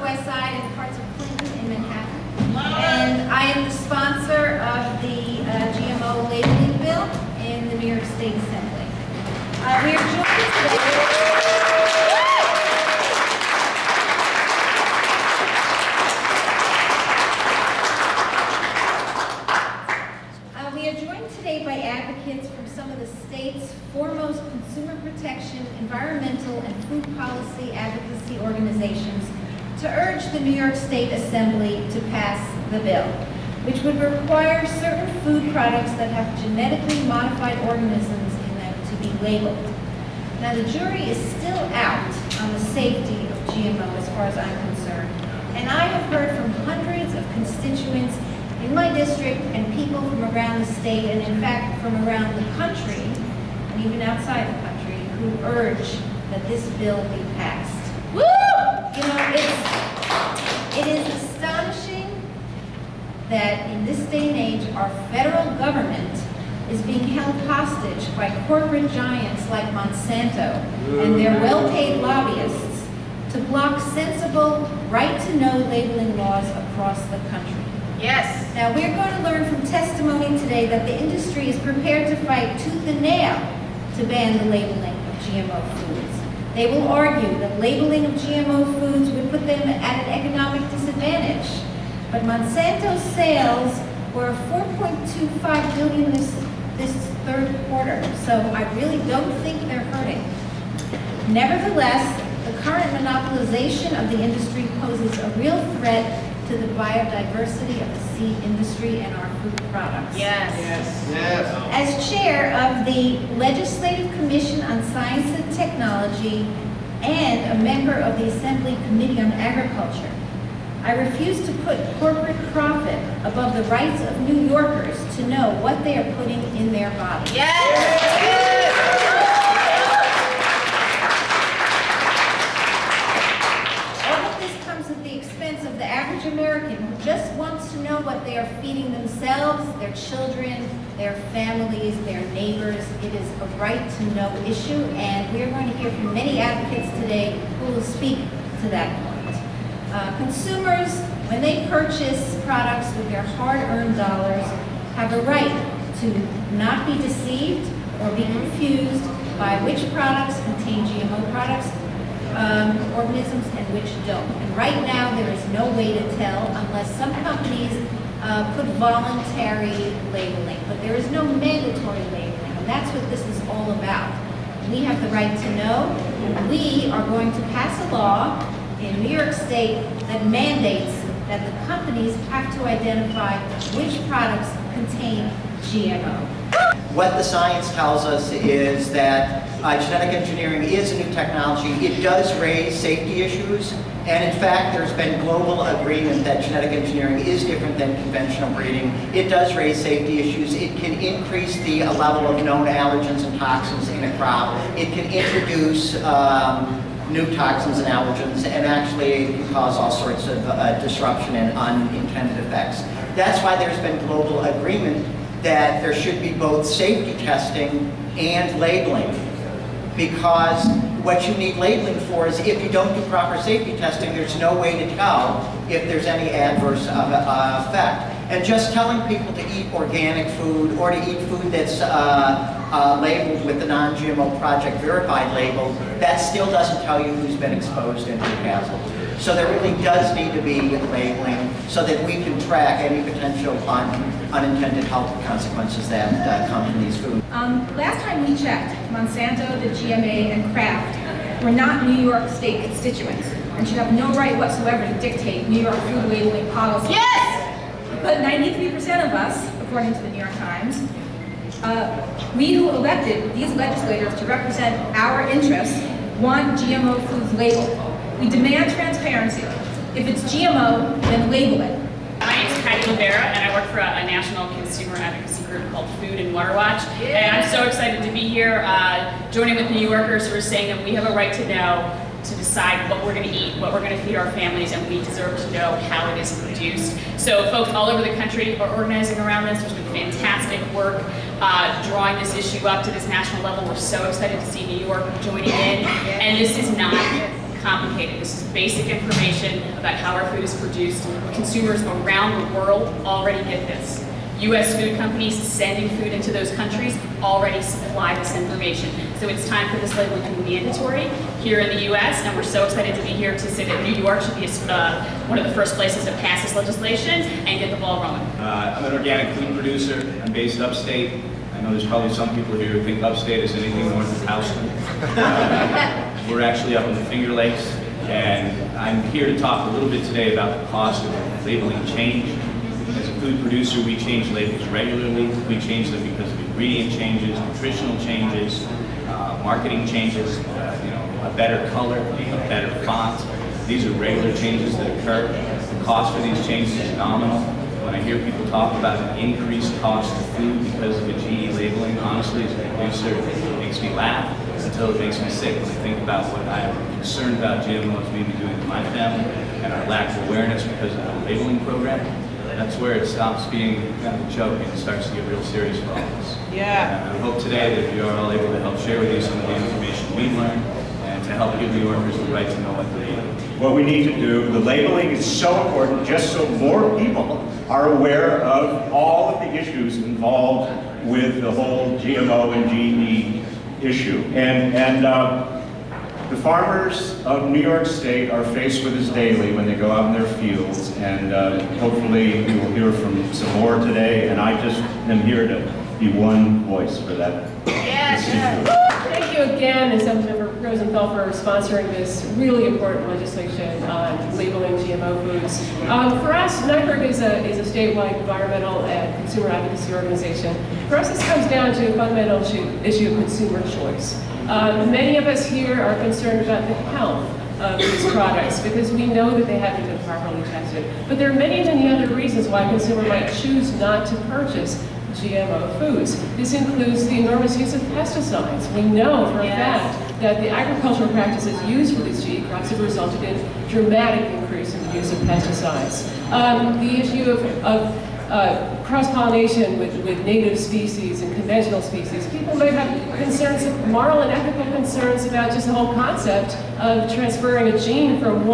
West Side and parts of Clinton in Manhattan. And I am the sponsor of the GMO labeling bill in the New York State Assembly. We are joined today. By advocates from some of the state's foremost consumer protection, environmental, and food policy advocacy organizations to urge the New York State Assembly to pass the bill, which would require certain food products that have genetically modified organisms in them to be labeled. Now, the jury is still out on the safety of GMO as far as I'm concerned, and I have heard from hundreds of constituents in my district and people from around the state, and in fact from around the country, and even outside the country, who urge that this bill be passed. Woo! You know, it is astonishing that in this day and age, our federal government is being held hostage by corporate giants like Monsanto and their well-paid lobbyists to block sensible, right-to-know labeling laws across the country. Yes. Now, we're going to learn from testimony today that the industry is prepared to fight tooth and nail to ban the labeling of GMO foods. They will argue that labeling of GMO foods would put them at an economic disadvantage. But Monsanto's sales were $4.25 billion this third quarter, so I really don't think they're hurting. Nevertheless, the current monopolization of the industry poses a real threat to the biodiversity of the seed industry and our food products. Yes. Yes. Yes. As chair of the Legislative Commission on Science and Technology and a member of the Assembly Committee on Agriculture, I refuse to put corporate profit above the rights of New Yorkers to know what they are putting in their bodies. Yes. Yes. Of the average American who just wants to know what they are feeding themselves, their children, their families, their neighbors. It is a right-to-know issue, and we are going to hear from many advocates today who will speak to that point. Consumers, when they purchase products with their hard-earned dollars, have a right to not be deceived or be confused by which products contain GMO products, organisms, and which don't. And right now there is no way to tell unless some companies put voluntary labeling, but there is no mandatory labeling, and that's what this is all about. We have the right to know, and we are going to pass a law in New York State that mandates that the companies have to identify which products contain GMO. What the science tells us is that genetic engineering is a new technology. It does raise safety issues, and in fact there's been global agreement that genetic engineering is different than conventional breeding. It does raise safety issues. It can increase the level of known allergens and toxins in a crop. It can introduce new toxins and allergens, and actually it can cause all sorts of disruption and unintended effects. That's why there's been global agreement that there should be both safety testing and labeling, because what you need labeling for is if you don't do proper safety testing, there's no way to tell if there's any adverse effect. And just telling people to eat organic food or to eat food that's labeled with the non-GMO Project Verified label, that still doesn't tell you who's been exposed and who hasn't. So there really does need to be labeling so that we can track any potential unintended health consequences that come from these foods. Last time we checked, Monsanto, the GMA, and Kraft were not New York State constituents and should have no right whatsoever to dictate New York food labeling policy. Yes! But 93% of us, according to the New York Times, we who elected these legislators to represent our interests want GMO foods labeled. We demand transparency. If it's GMO, then label it. My name is Heidi Rivera, and I work for a national consumer advocacy group called Food and Water Watch. And I'm so excited to be here, joining with New Yorkers who are saying that we have a right to know, to decide what we're going to eat, what we're going to feed our families, and we deserve to know how it is produced. So folks all over the country are organizing around this. There's been fantastic work drawing this issue up to this national level. We're so excited to see New York joining in. And this is not complicated. This is basic information about how our food is produced. Consumers around the world already get this. U.S. food companies sending food into those countries already supply this information. So it's time for this labeling to be mandatory here in the U.S., and we're so excited to be here to say that New York should be one of the first places to pass this legislation and get the ball rolling. I'm an organic food producer. I'm based upstate. I know there's probably some people here who think upstate is anything north of Houston. We're actually up in the Finger Lakes, and I'm here to talk a little bit today about the cost of labeling change. As a food producer, we change labels regularly. We change them because of ingredient changes, nutritional changes, marketing changes, a better color, a better font. These are regular changes that occur. The cost for these changes is nominal. When I hear people talk about an increased cost of food because of a GE labeling, honestly, as a producer, it makes me laugh until it makes me sick when I think about what I am concerned about GMOs maybe doing to my family and our lack of awareness because of the labeling program. That's where it stops being kind of a joke and starts to get real serious for all of us. Yeah. And I hope today that we are all able to help share with you some of the information we've learned and to help give New Yorkers the right to know what they're eating. What we need to do, the labeling is so important just so more people are aware of all of the issues involved with the whole GMO and GE issue. And the farmers of New York State are faced with this daily when they go out in their fields, and hopefully we will hear from some more today, and I just am here to be one voice for that. Thank you again, Assemblymember Rosenthal, for sponsoring this really important legislation on labeling GMO foods. For us, NIPERG is a statewide environmental and consumer advocacy organization. For us, this comes down to a fundamental issue of consumer choice. Many of us here are concerned about the health of these products because we know that they haven't been properly tested. But there are many, many other reasons why a consumer might choose not to purchase GMO foods. This includes the enormous use of pesticides. We know for a fact that the agricultural practices used for these GE crops have resulted in a dramatic increase in the use of pesticides. The issue of cross-pollination with native species and conventional species. People may have concerns, moral and ethical concerns about just the whole concept of transferring a gene from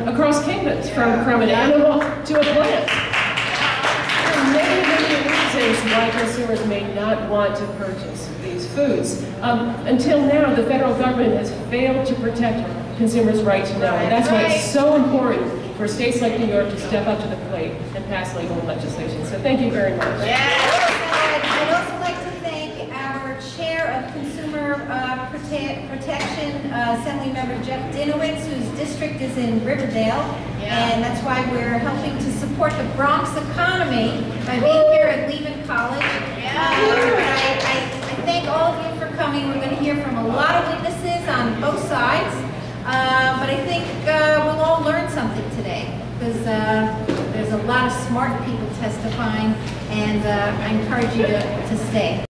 across kingdoms, from an animal to a plant. There are many, many reasons why consumers may not want to purchase these foods. Until now, the federal government has failed to protect consumers' right to know, and that's why it's so important for states like New York to step up to the plate and pass labeling legislation. So thank you very much. I'd also like to thank our Chair of Consumer Protection, Assemblymember Jeff Dinowitz, whose district is in Riverdale. And that's why we're helping to support the Bronx economy by being here at Lehman College. I thank all of you for coming. We're going to hear from a lot of witnesses on both sides. But I think we'll all learn something today because there's a lot of smart people testifying, and I encourage you to stay.